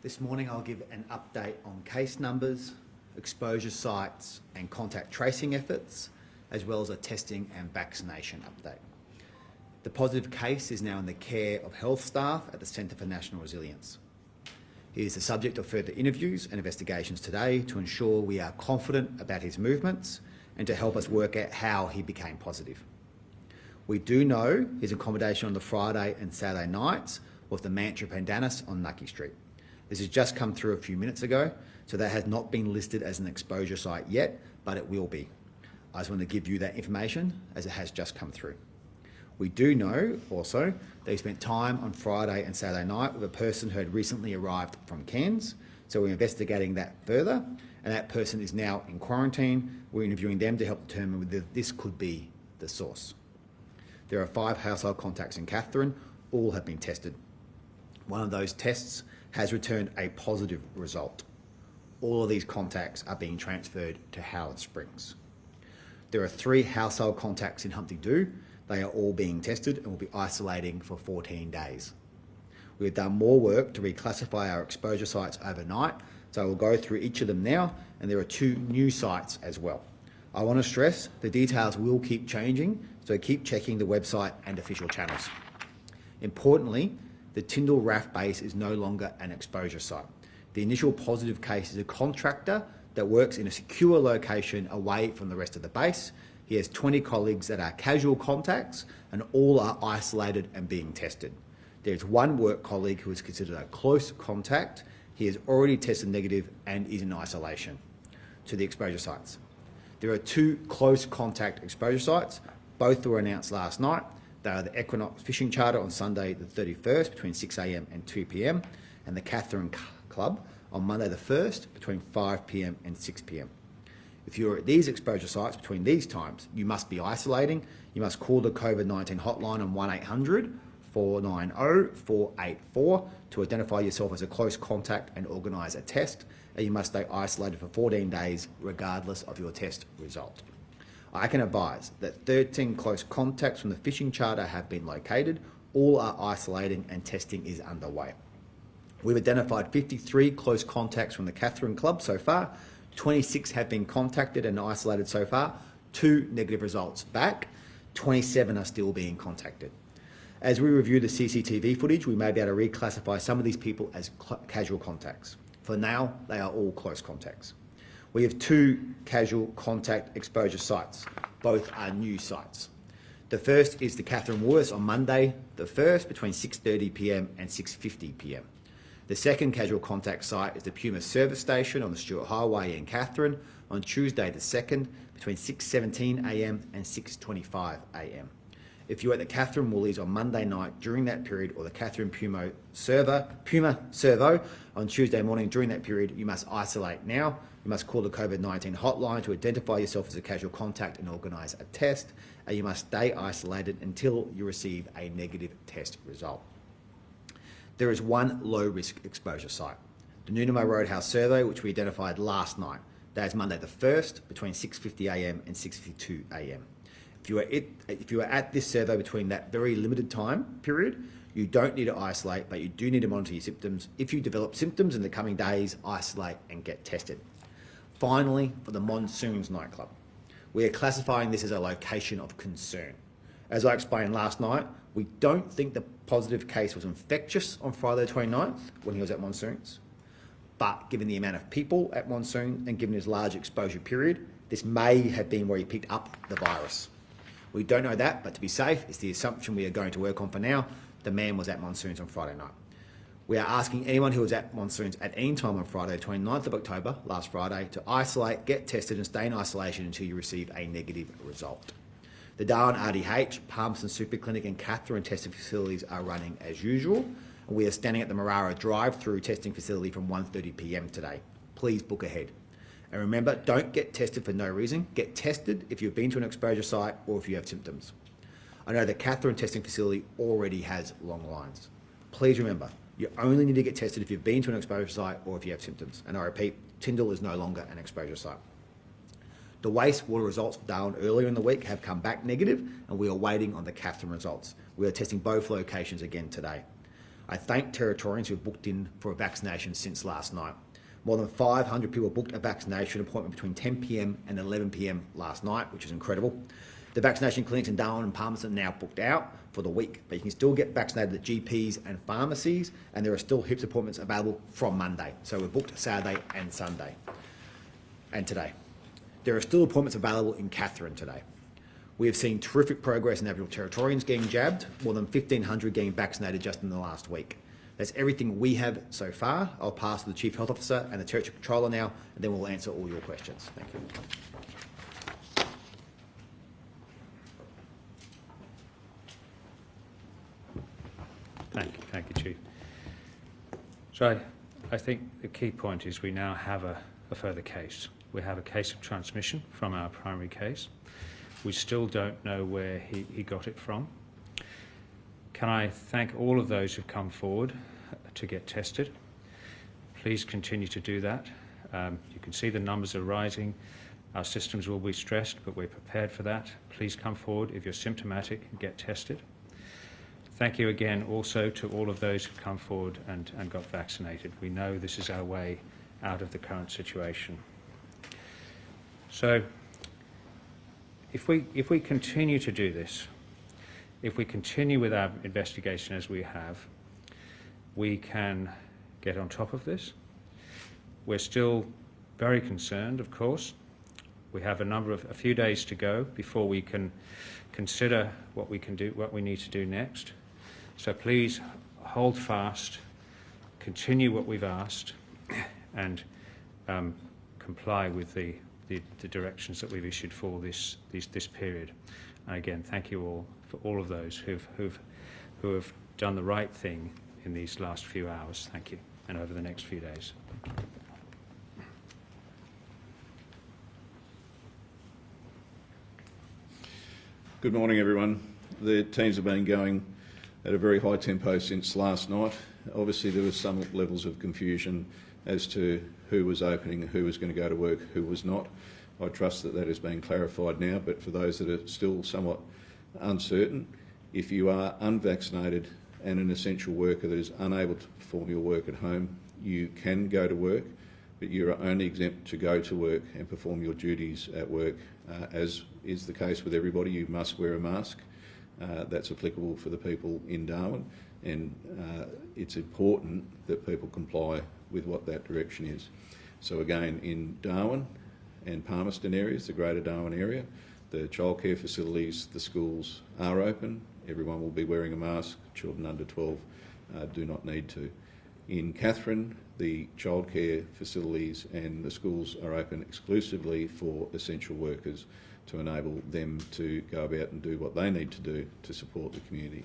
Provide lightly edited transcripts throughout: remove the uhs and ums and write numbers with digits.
This morning I'll give an update on case numbers, exposure sites and contact tracing efforts, as well as a testing and vaccination update. The positive case is now in the care of health staff at the Centre for National Resilience. He is the subject of further interviews and investigations today to ensure we are confident about his movements and to help us work out how he became positive. We do know his accommodation on the Friday and Saturday nights was the Mantra Pandanus on Nucky Street. This has just come through a few minutes ago, so that has not been listed as an exposure site yet, but it will be. I just want to give you that information as it has just come through. We do know also that he spent time on Friday and Saturday night with a person who had recently arrived from Cairns, so we're investigating that further, and that person is now in quarantine. We're interviewing them to help determine whether this could be the source. There are 5 household contacts in Katherine. All have been tested. One of those tests has returned a positive result. All of these contacts are being transferred to Howard Springs. There are 3 household contacts in Humpty Doo. They are all being tested and will be isolating for 14 days. We have done more work to reclassify our exposure sites overnight, so I will go through each of them now, and there are 2 new sites as well. I want to stress the details will keep changing, so keep checking the website and official channels. Importantly, the Tyndall RAF base is no longer an exposure site. The initial positive case is a contractor that works in a secure location away from the rest of the base. He has 20 colleagues that are casual contacts and all are isolated and being tested. There's 1 work colleague who is considered a close contact. He has already tested negative and is in isolation. To the exposure sites. There are 2 close contact exposure sites. Both were announced last night. They are the Equinox Fishing Charter on Sunday the 31st between 6 a.m. and 2 p.m. and the Katherine Club on Monday the 1st between 5 p.m. and 6 p.m. If you're at these exposure sites between these times, you must be isolating. You must call the COVID-19 hotline on 1-800-490-484 to identify yourself as a close contact and organise a test, and you must stay isolated for 14 days regardless of your test result. I can advise that 13 close contacts from the fishing charter have been located. All are isolating and testing is underway. We've identified 53 close contacts from the Katherine Club so far. 26 have been contacted and isolated so far. 2 negative results back. 27 are still being contacted. As we review the CCTV footage, we may be able to reclassify some of these people as casual contacts. For now, they are all close contacts. We have 2 casual contact exposure sites. Both are new sites. The first is the Katherine Waters on Monday the 1st between 6:30 p.m. and 6:50 p.m. The second casual contact site is the Puma Service Station on the Stewart Highway in Katherine on Tuesday the 2nd between 6:17 a.m. and 6:25 a.m. If you're at the Katherine Woolies on Monday night during that period, or the Katherine Puma Servo on Tuesday morning during that period, you must isolate now. You must call the COVID-19 hotline to identify yourself as a casual contact and organise a test, and you must stay isolated until you receive a negative test result. There is 1 low-risk exposure site, the Nunamo Roadhouse survey, which we identified last night. That is Monday the 1st between 6:50 a.m. and 6:52 a.m. If you are at this survey between that very limited time period, you don't need to isolate, but you do need to monitor your symptoms. If you develop symptoms in the coming days, isolate and get tested. Finally, for the Monsoons nightclub, we are classifying this as a location of concern. As I explained last night, we don't think the positive case was infectious on Friday the 29th when he was at Monsoons, but given the amount of people at Monsoon and given his large exposure period, this may have been where he picked up the virus. We don't know that, but to be safe, it's the assumption we are going to work on for now. The man was at Monsoons on Friday night. We are asking anyone who was at Monsoons at any time on Friday, 29th of October, last Friday, to isolate, get tested and stay in isolation until you receive a negative result. The Darwin RDH, Palmerston Super Clinic and Katherine testing facilities are running as usual. And we are standing at the Marara drive-through testing facility from 1:30 p.m. today. Please book ahead. And remember, don't get tested for no reason. Get tested if you've been to an exposure site or if you have symptoms. I know the Katherine testing facility already has long lines. Please remember, you only need to get tested if you've been to an exposure site or if you have symptoms. And I repeat, Tyndall is no longer an exposure site. The wastewater results for Darwin earlier in the week have come back negative, and we are waiting on the Katherine results. We are testing both locations again today. I thank Territorians who have booked in for a vaccination since last night. More than 500 people booked a vaccination appointment between 10 p.m. and 11 p.m. last night, which is incredible. The vaccination clinics in Darwin and Palmerston are now booked out for the week, but you can still get vaccinated at GPs and pharmacies, and there are still HIPS appointments available from Monday. So we're booked Saturday and Sunday and today. There are still appointments available in Katherine today. We have seen terrific progress in Aboriginal Territorians getting jabbed, more than 1,500 getting vaccinated just in the last week. That's everything we have so far. I'll pass to the Chief Health Officer and the Territory Controller now, and then we'll answer all your questions. Thank you. Thank you, Chief. So I think the key point is we now have a further case. We have a case of transmission from our primary case. We still don't know where he got it from. Can I thank all of those who've come forward to get tested? Please continue to do that. You can see the numbers are rising. Our systems will be stressed, but we're prepared for that. Please come forward if you're symptomatic and get tested. Thank you again also to all of those who've come forward and got vaccinated. We know this is our way out of the current situation. So if we continue to do this, if we continue with our investigation as we have, we can get on top of this. We're still very concerned, of course. We have a few days to go before we can consider what we can do, what we need to do next. So please hold fast, continue what we've asked, and comply with the directions that we've issued for this period. And again, thank you all for all of those who have done the right thing in these last few hours. Thank you, and over the next few days. Good morning, everyone. The teams have been going at a very high tempo since last night. Obviously, there was some levels of confusion as to who was opening, who was going to go to work, who was not. I trust that has been clarified now, but for those that are still somewhat uncertain, if you are unvaccinated and an essential worker that is unable to perform your work at home, you can go to work, but you are only exempt to go to work and perform your duties at work. As is the case with everybody, you must wear a mask. That's applicable for the people in Darwin, and it's important that people comply with what that direction is. So again, in Darwin and Palmerston areas, the greater Darwin area, the childcare facilities, the schools are open. Everyone will be wearing a mask. Children under 12 do not need to. In Katherine, the childcare facilities and the schools are open exclusively for essential workers to enable them to go about and do what they need to do to support the community.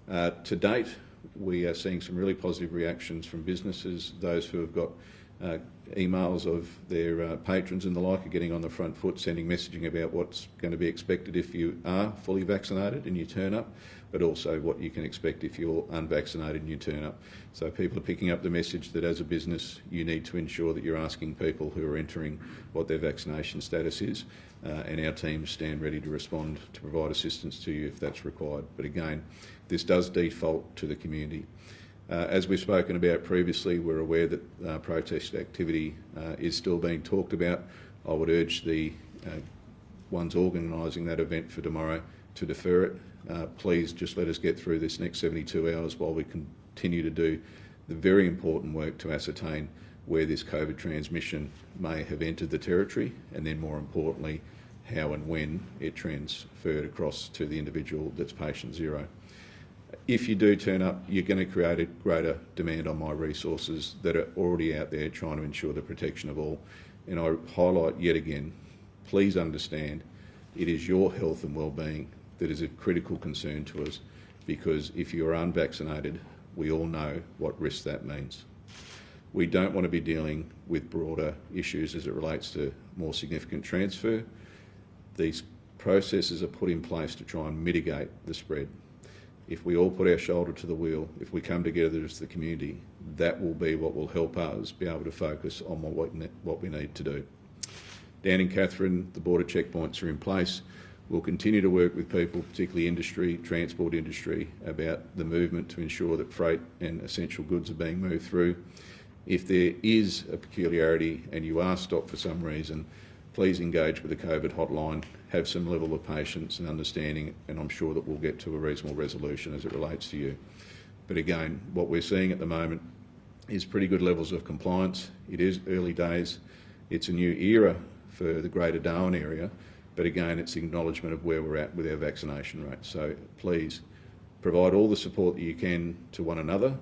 To date, we are seeing some really positive reactions from businesses. Those who have got emails of their patrons and the like are getting on the front foot, sending messaging about what's going to be expected if you are fully vaccinated and you turn up, but also what you can expect if you're unvaccinated and you turn up. So people are picking up the message that as a business you need to ensure that you're asking people who are entering what their vaccination status is, and our teams stand ready to respond to provide assistance to you if that's required. But again, this does default to the community. As we've spoken about previously, we're aware that protest activity is still being talked about. I would urge the ones organising that event for tomorrow to defer it. Please just let us get through this next 72 hours while we continue to do the very important work to ascertain where this COVID transmission may have entered the territory, and then more importantly, how and when it transferred across to the individual that's patient zero. If you do turn up, you're going to create a greater demand on my resources that are already out there trying to ensure the protection of all. And I highlight yet again, please understand, it is your health and well-being that is a critical concern to us, because if you're unvaccinated, we all know what risk that means. We don't want to be dealing with broader issues as it relates to more significant transfer. These processes are put in place to try and mitigate the spread. If we all put our shoulder to the wheel, if we come together as the community, that will be what will help us be able to focus on what we need to do. Down in Katherine, the border checkpoints are in place. We'll continue to work with people, particularly industry, transport industry, about the movement to ensure that freight and essential goods are being moved through. If there is a peculiarity and you are stopped for some reason, please engage with the COVID hotline, have some level of patience and understanding, and I'm sure that we'll get to a reasonable resolution as it relates to you. But again, what we're seeing at the moment is pretty good levels of compliance. It is early days. It's a new era for the Greater Darwin area, but again, it's acknowledgement of where we're at with our vaccination rate. So please provide all the support that you can to one another,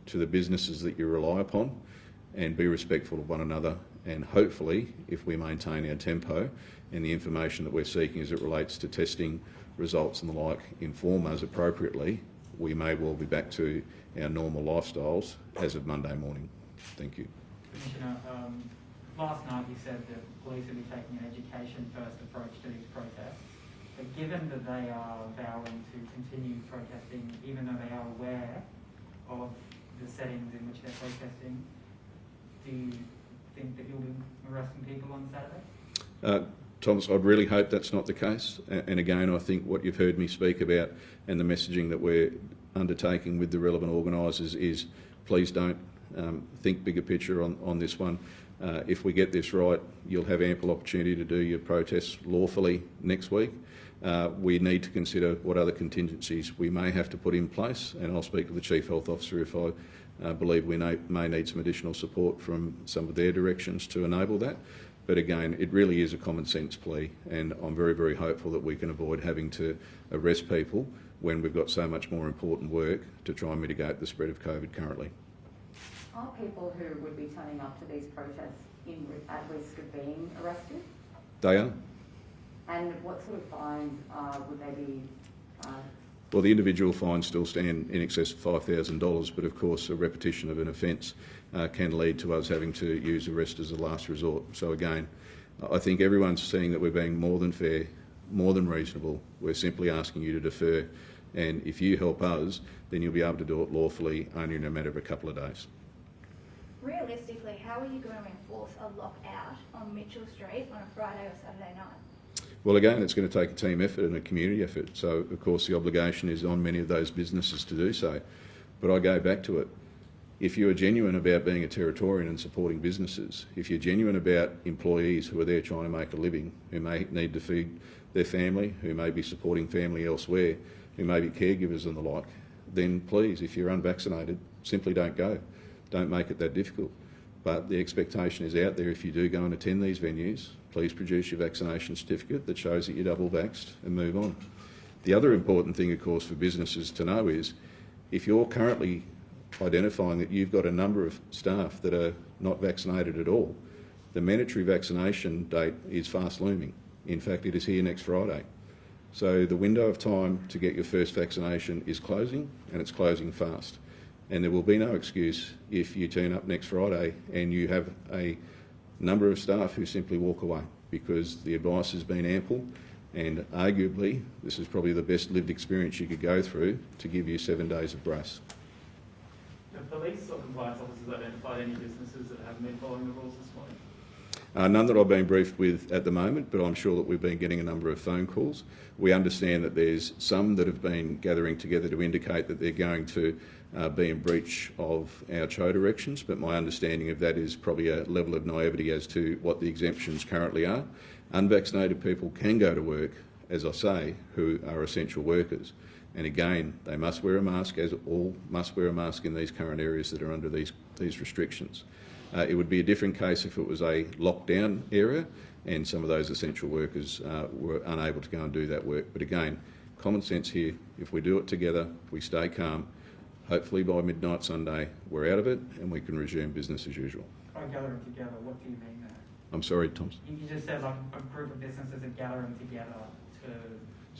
to the businesses that you rely upon, and be respectful of one another. And hopefully, if we maintain our tempo and the information that we're seeking as it relates to testing results and the like inform us appropriately, we may well be back to our normal lifestyles as of Monday morning. Thank you. Commissioner, last night you said that police will be taking an education-first approach to these protests. But given that they are vowing to continue protesting, even though they are aware of the settings in which they're protesting, do you think that you'll be arresting people on Saturday? Thomas, I'd really hope that's not the case. And again, I think what you've heard me speak about and the messaging that we're undertaking with the relevant organisers is please don't think bigger picture on this one. If we get this right, you'll have ample opportunity to do your protests lawfully next week. We need to consider what other contingencies we may have to put in place, and I'll speak to the Chief Health Officer if I believe we may need some additional support from some of their directions to enable that. But again, it really is a common sense plea, and I'm very, very hopeful that we can avoid having to arrest people when we've got so much more important work to try and mitigate the spread of COVID currently. Are people who would be turning up to these protests at risk of being arrested? They are. And what sort of fines would they be? Well, the individual fines still stand in excess of $5,000, but of course a repetition of an offence can lead to us having to use arrest as a last resort. So again, I think everyone's seeing that we're being more than fair, more than reasonable. We're simply asking you to defer, and if you help us, then you'll be able to do it lawfully only in a matter of a couple of days. Realistically, how are you going to enforce a lockout on Mitchell Street on a Friday or Saturday night? Well, again, it's going to take a team effort and a community effort. So, of course, the obligation is on many of those businesses to do so. But I go back to it. If you are genuine about being a Territorian and supporting businesses, if you're genuine about employees who are there trying to make a living, who may need to feed their family, who may be supporting family elsewhere, who may be caregivers and the like, then please, if you're unvaccinated, simply don't go. Don't make it that difficult. But the expectation is out there, if you do go and attend these venues, please produce your vaccination certificate that shows that you're double vaxxed and move on. The other important thing, of course, for businesses to know is if you're currently identifying that you've got a number of staff that are not vaccinated at all, the mandatory vaccination date is fast looming. In fact, it is here next Friday. So the window of time to get your first vaccination is closing, and it's closing fast. And there will be no excuse if you turn up next Friday and you have a number of staff who simply walk away, because the advice has been ample, and arguably this is probably the best lived experience you could go through to give you 7 days of grace. The police or compliance officers identified any businesses that haven't been following the rules this morning? None that I've been briefed with at the moment, but I'm sure that we've been getting a number of phone calls. We understand that there's some that have been gathering together to indicate that they're going to be in breach of our CHO directions, but my understanding of that is probably a level of naivety as to what the exemptions currently are. Unvaccinated people can go to work, as I say, who are essential workers. And again, they must wear a mask, as all must wear a mask in these current areas that are under these restrictions. It would be a different case if it was a lockdown area and some of those essential workers were unable to go and do that work. But again, common sense here, if we do it together, we stay calm, hopefully by midnight Sunday we're out of it and we can resume business as usual. By gathering together, what do you mean there? I'm sorry, Thomas. You just said like a group of businesses are gathering together to...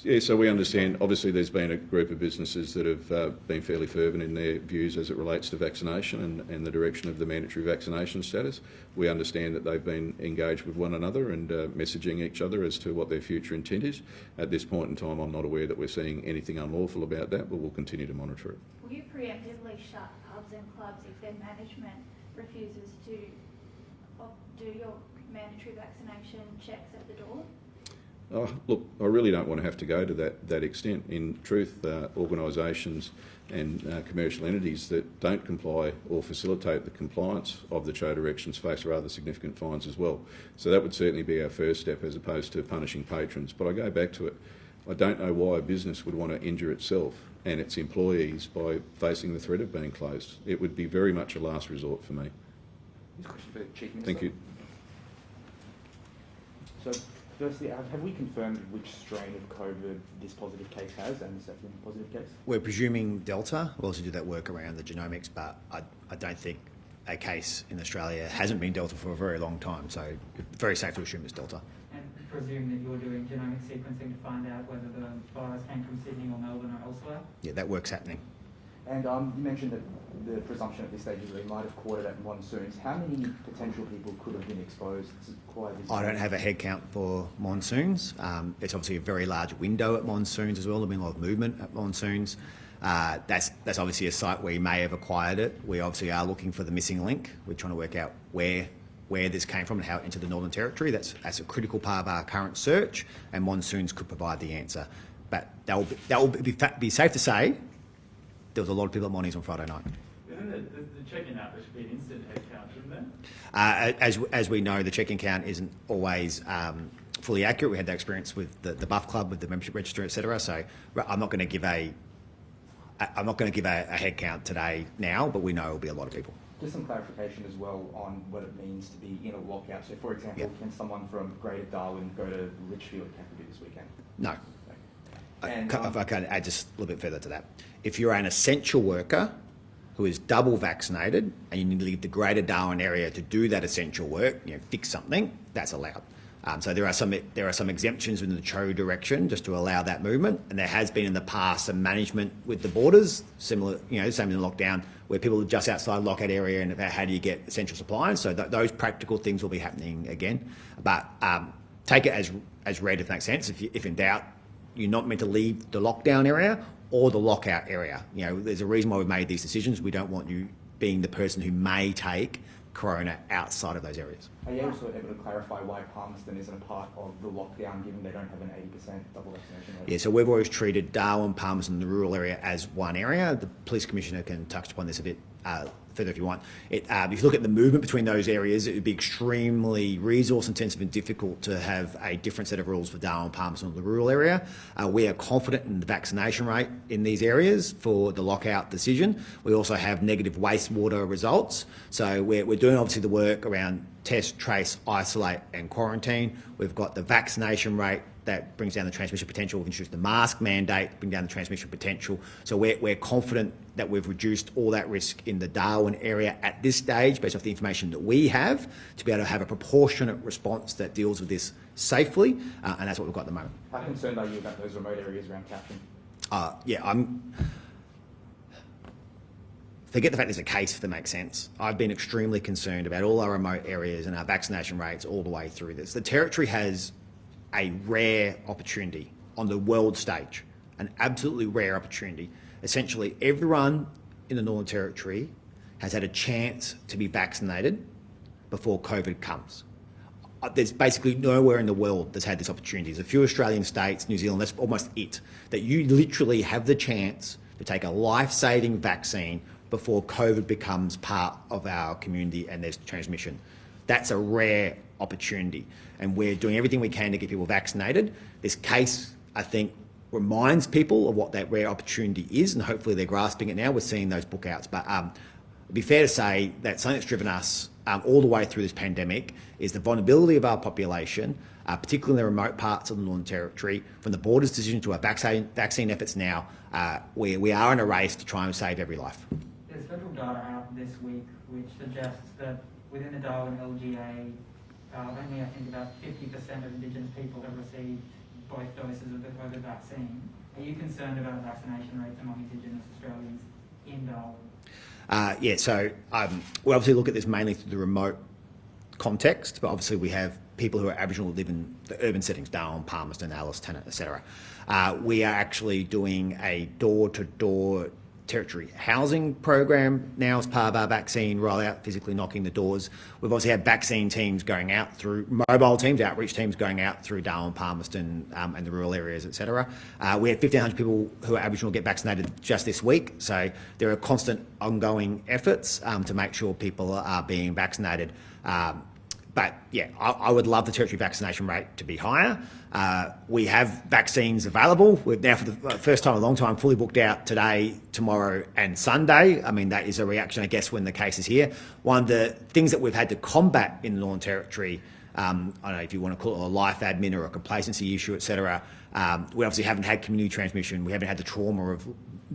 Yeah, so we understand, obviously there's been a group of businesses that have been fairly fervent in their views as it relates to vaccination and the direction of the mandatory vaccination status. We understand that they've been engaged with one another and messaging each other as to what their future intent is. At this point in time, I'm not aware that we're seeing anything unlawful about that, but we'll continue to monitor it. Will you preemptively shut pubs and clubs if their management refuses to do your mandatory vaccination checks at the door? Oh, look, I really don't want to have to go to that extent. In truth, organisations and commercial entities that don't comply or facilitate the compliance of the show directions face rather significant fines as well. So that would certainly be our first step, as opposed to punishing patrons. But I go back to it. I don't know why a business would want to injure itself and its employees by facing the threat of being closed. It would be very much a last resort for me. This question for the Chief Minister. Thank you. So, firstly, have we confirmed which strain of COVID this positive case has and the second positive case? We're presuming Delta. We'll also do that work around the genomics, but I don't think a case in Australia hasn't been Delta for a very long time, so very safe to assume it's Delta. And presume that you're doing genomic sequencing to find out whether the virus came from Sydney or Melbourne or elsewhere? Yeah, that work's happening. And you mentioned that the presumption at this stage is that they might have caught it at monsoons. How many potential people could have been exposed to this? I don't have a head count for monsoons. It's obviously a very large window at monsoons as well. There's been a lot of movement at monsoons. That's obviously a site where you may have acquired it. We obviously are looking for the missing link. We're trying to work out where this came from and how it entered the Northern Territory. That's a critical part of our current search, and monsoons could provide the answer. But that will be safe to say there was a lot of people at Monty's on Friday night. Isn't the check-in out, there should be an instant head count, shouldn't there? As we know, the check-in count isn't always fully accurate. We had that experience with the Buff Club, with the membership register, etc. So I'm not going to give a head count today now, but we know it'll be a lot of people. Just some clarification as well on what it means to be in a lockout. So, for example, Yep. Can someone from Greater Darwin go to Litchfield Capital this weekend? No. And, If I can add just a little bit further to that. If you're an essential worker who is double vaccinated and you need to leave the Greater Darwin area to do that essential work, fix something, that's allowed. So there are some exemptions within the Cho direction just to allow that movement, and there has been in the past some management with the borders, similar, same in the lockdown, where people are just outside the lockout area and about how do you get essential supplies. So those practical things will be happening again, but take it as read if that makes sense. If in doubt, you're not meant to leave the lockdown area or the lockout area. There's a reason why we've made these decisions. We don't want you being the person who may take corona outside of those areas. Are you also able to clarify why Palmerston isn't a part of the lockdown, given they don't have an 80% double vaccination rate? Yeah, so we've always treated Darwin, Palmerston, the rural area as one area. The Police Commissioner can touch upon this a bit further if you want. If you look at the movement between those areas, it would be extremely resource intensive and difficult to have a different set of rules for Darwin, Palmerston, or the rural area. We are confident in the vaccination rate in these areas for the lockout decision. We also have negative wastewater results. So we're doing obviously the work around test, trace, isolate and quarantine. We've got the vaccination rate that brings down the transmission potential. We've introduced the mask mandate, bring down the transmission potential. So we're confident that we've reduced all that risk in the Darwin area at this stage, based off the information that we have, to be able to have a proportionate response that deals with this safely, and that's what we've got at the moment. How concerned are you about those remote areas around Katherine? Forget the fact there's a case, if that makes sense. I've been extremely concerned about all our remote areas and our vaccination rates all the way through this. The Territory has a rare opportunity on the world stage, an absolutely rare opportunity. Essentially, everyone in the Northern Territory has had a chance to be vaccinated before COVID comes. There's basically nowhere in the world that's had this opportunity. There's a few Australian states, New Zealand, that's almost it, that you literally have the chance to take a life-saving vaccine before COVID becomes part of our community and there's transmission. That's a rare opportunity, and we're doing everything we can to get people vaccinated. This case, I think, reminds people of what that rare opportunity is, and hopefully they're grasping it now. We're seeing those book outs. But it'd be fair to say that something that's driven us all the way through this pandemic is the vulnerability of our population, particularly in the remote parts of the Northern Territory. From the Borders decision to our vaccine efforts now, we are in a race to try and save every life. There's federal data out this week which suggests that within the Darwin LGA, only I think about 50% of Indigenous people have received both doses of the COVID vaccine. Are you concerned about vaccination rates among Indigenous Australians in Darwin? So we obviously look at this mainly through the remote context, but obviously we have people who are Aboriginal who live in the urban settings, Darwin, Palmerston, Alice, Tennant, etc. We are actually doing a door-to-door Territory housing program now as part of our vaccine rollout, physically knocking the doors. We've also had vaccine teams going out through, mobile teams, outreach teams going out through Darwin, Palmerston and the rural areas, etc. We had 1,500 people who are Aboriginal get vaccinated just this week, so there are constant ongoing efforts to make sure people are being vaccinated. But yeah, I would love the Territory vaccination rate to be higher. We have vaccines available. We've now, for the first time in a long time, fully booked out today, tomorrow and Sunday. I mean, that is a reaction, I guess, when the case is here. One of the things that we've had to combat in the Northern Territory, I don't know if you want to call it a life admin or a complacency issue, etc. We obviously haven't had community transmission. We haven't had the trauma of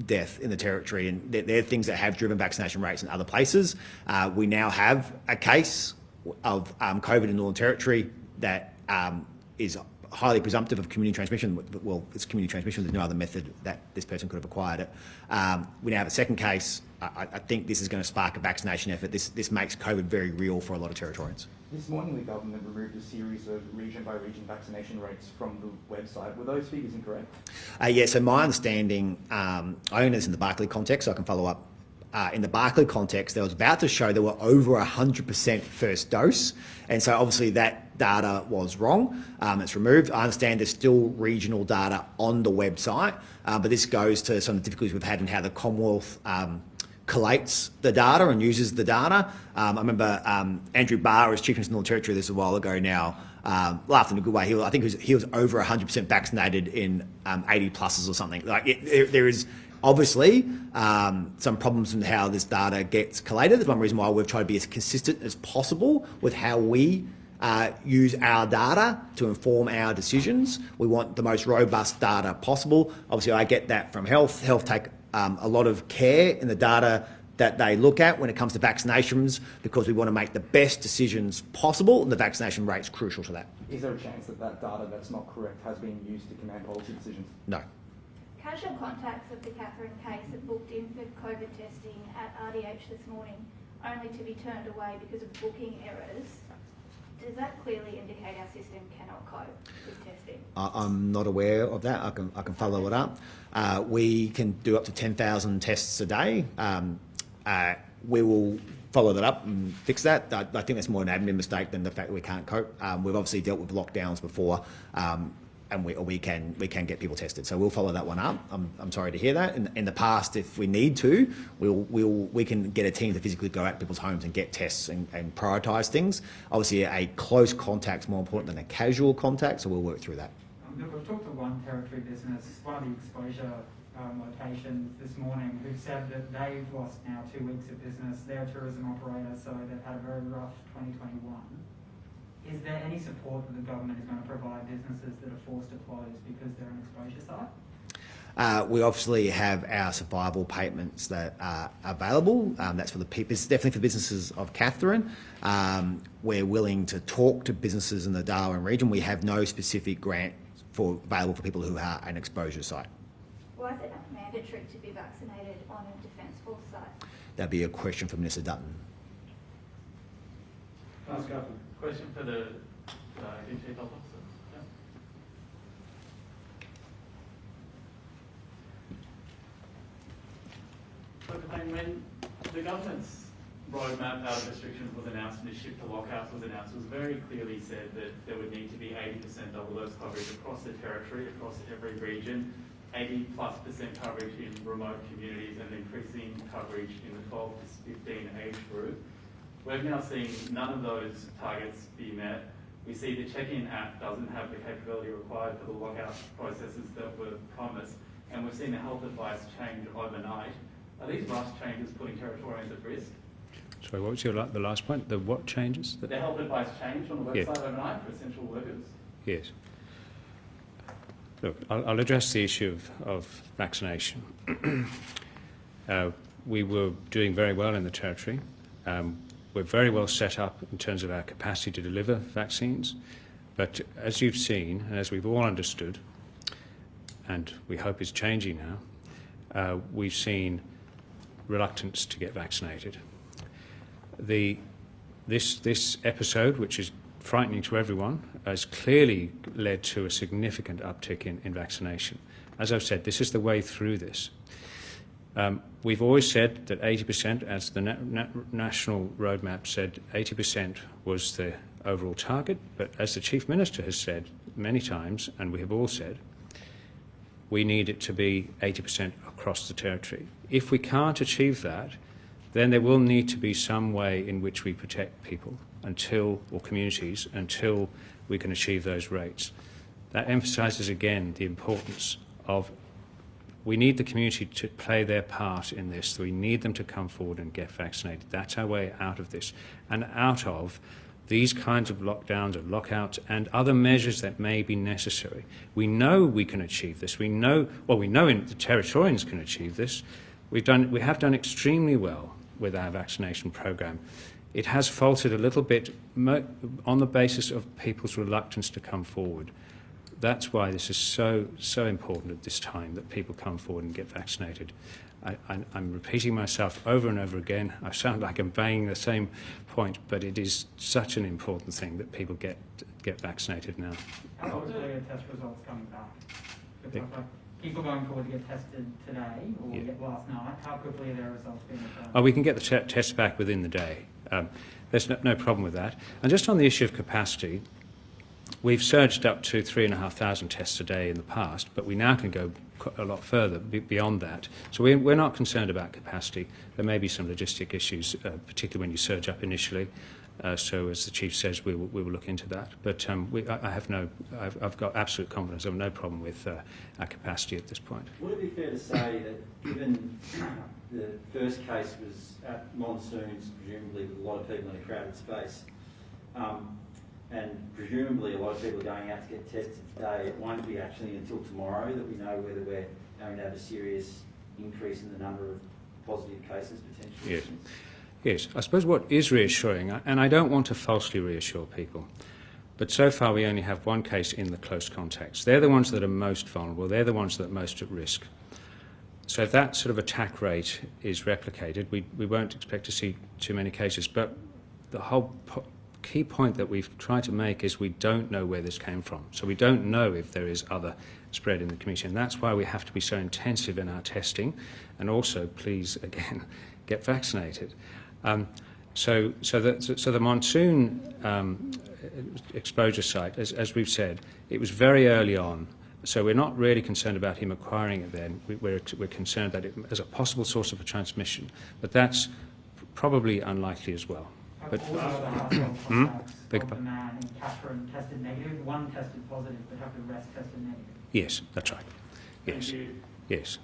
death in the Territory, and they're things that have driven vaccination rates in other places. We now have a case of COVID in the Northern Territory that is highly presumptive of community transmission. Well, it's community transmission. There's no other method that this person could have acquired it. We now have a second case. I think this is going to spark a vaccination effort. This makes COVID very real for a lot of Territorians. This morning, the government removed a series of region-by-region vaccination rates from the website. Were those figures incorrect? Yeah, so my understanding, I own this in the Barclay context, so I can follow up. In the Barclay context, there was about to show there were over 100% first dose, and so obviously that data was wrong. It's removed. I understand there's still regional data on the website, but this goes to some of the difficulties we've had in how the Commonwealth collates the data and uses the data. I remember Andrew Barr, as Chief Minister of the Northern Territory, this a while ago now, laughed in a good way. I think he was over 100% vaccinated in 80 pluses or something. Like there is obviously some problems in how this data gets collated. That's one reason why we've tried to be as consistent as possible with how we use our data to inform our decisions. We want the most robust data possible. Obviously, I get that from Health. Health take a lot of care in the data that they look at when it comes to vaccinations, because we want to make the best decisions possible, and the vaccination rate's crucial to that. Is there a chance that that data that's not correct has been used to command policy decisions? No. Casual contacts of the Katherine case have booked in for COVID testing at RDH this morning, only to be turned away because of booking errors. Does that clearly indicate our system cannot cope with testing? I'm not aware of that. I can follow it up. We can do up to 10,000 tests a day. We will follow that up and fix that. I think that's more an admin mistake than the fact that we can't cope. We've obviously dealt with lockdowns before, and we can get people tested. So we'll follow that one up. I'm sorry to hear that. In the past, if we need to, we can get a team to physically go out to people's homes and get tests and prioritise things. Obviously, a close contact's more important than a casual contact, so we'll work through that. We've talked to one Territory business, one of the exposure locations this morning, who said that they've lost now 2 weeks of business. They're a tourism operator, so they've had a very rough 2021. Is there any support that the government is going to provide businesses that are forced to close because they're an exposure site? We obviously have our survival payments that are available. That's for the people. It's definitely for businesses of Katherine. We're willing to talk to businesses in the Darwin region. We have no specific grant available for people who are an exposure site. Why is it not mandatory to be vaccinated on a Defence Force site? That'd be a question for Minister Dutton. Can I ask a question for the Chief Health Officer? Yeah. So, Katherine, when the government's roadmap out of restrictions was announced and the shift to lockouts was announced, it was very clearly said that there would need to be 80% double dose coverage across the Territory, across every region, 80+% coverage in remote communities, and increasing coverage in the 12 to 15 age group. We've now seen none of those targets be met. We see the check-in app doesn't have the capability required for the lockout processes that were promised, and we've seen the health advice change overnight. Are these rush changes putting Territorians at risk? Sorry, what was the last point? The what changes? The health advice changed on the website overnight for essential workers? Yes. Look, I'll address the issue of vaccination. We were doing very well in the Territory. We're very well set up in terms of our capacity to deliver vaccines. But as you've seen, and as we've all understood, and we hope is changing now, we've seen reluctance to get vaccinated. This episode, which is frightening to everyone, has clearly led to a significant uptick in vaccination. As I've said, this is the way through this. We've always said that 80%, as the national roadmap said, 80% was the overall target. But as the Chief Minister has said many times, and we have all said, we need it to be 80% across the territory. If we can't achieve that, then there will need to be some way in which we protect people or communities until we can achieve those rates. That emphasises again the importance of we need the community to play their part in this. We need them to come forward and get vaccinated. That's our way out of this and out of these kinds of lockdowns and lockouts and other measures that may be necessary. We know we can achieve this. We know the Territorians can achieve this. We have done extremely well with our vaccination program. It has faltered a little bit on the basis of people's reluctance to come forward. That's why this is so important at this time, that people come forward and get vaccinated. I'm repeating myself over and over again. I sound like I'm banging the same point, but it is such an important thing that people get vaccinated now. How quickly are test results coming back? Like people going forward to get tested today or last night, how quickly are their results being returned? Oh, we can get the tests back within the day. There's no problem with that. And just on the issue of capacity, we've surged up to 3,500 tests a day in the past, but we now can go a lot further beyond that. So we're not concerned about capacity. There may be some logistic issues, particularly when you surge up initially. So as the Chief says, we will look into that. But I've got absolute confidence. I have no problem with our capacity at this point. Would it be fair to say that given the first case was at monsoons, presumably with a lot of people in a crowded space, and presumably a lot of people are going out to get tested today, it won't be actually until tomorrow that we know whether we're going to have a serious increase in the number of positive cases potentially? Yes. Yes, I suppose what is reassuring, and I don't want to falsely reassure people, but so far we only have one case in the close contacts. They're the ones that are most vulnerable. They're the ones that are most at risk. So if that sort of attack rate is replicated, we won't expect to see too many cases. But the whole key point that we've tried to make is we don't know where this came from. So we don't know if there is other spread in the community. And that's why we have to be so intensive in our testing, and also, please, again, get vaccinated. So the monsoon exposure site, as we've said, it was very early on. So we're not really concerned about him acquiring it then. We're concerned that it as a possible source of a transmission, but that's probably unlikely as well. But all the other household contacts of the man in Katherine tested negative. One tested positive, but have the rest tested negative. Yes, that's right. Yes. Thank you. Yes.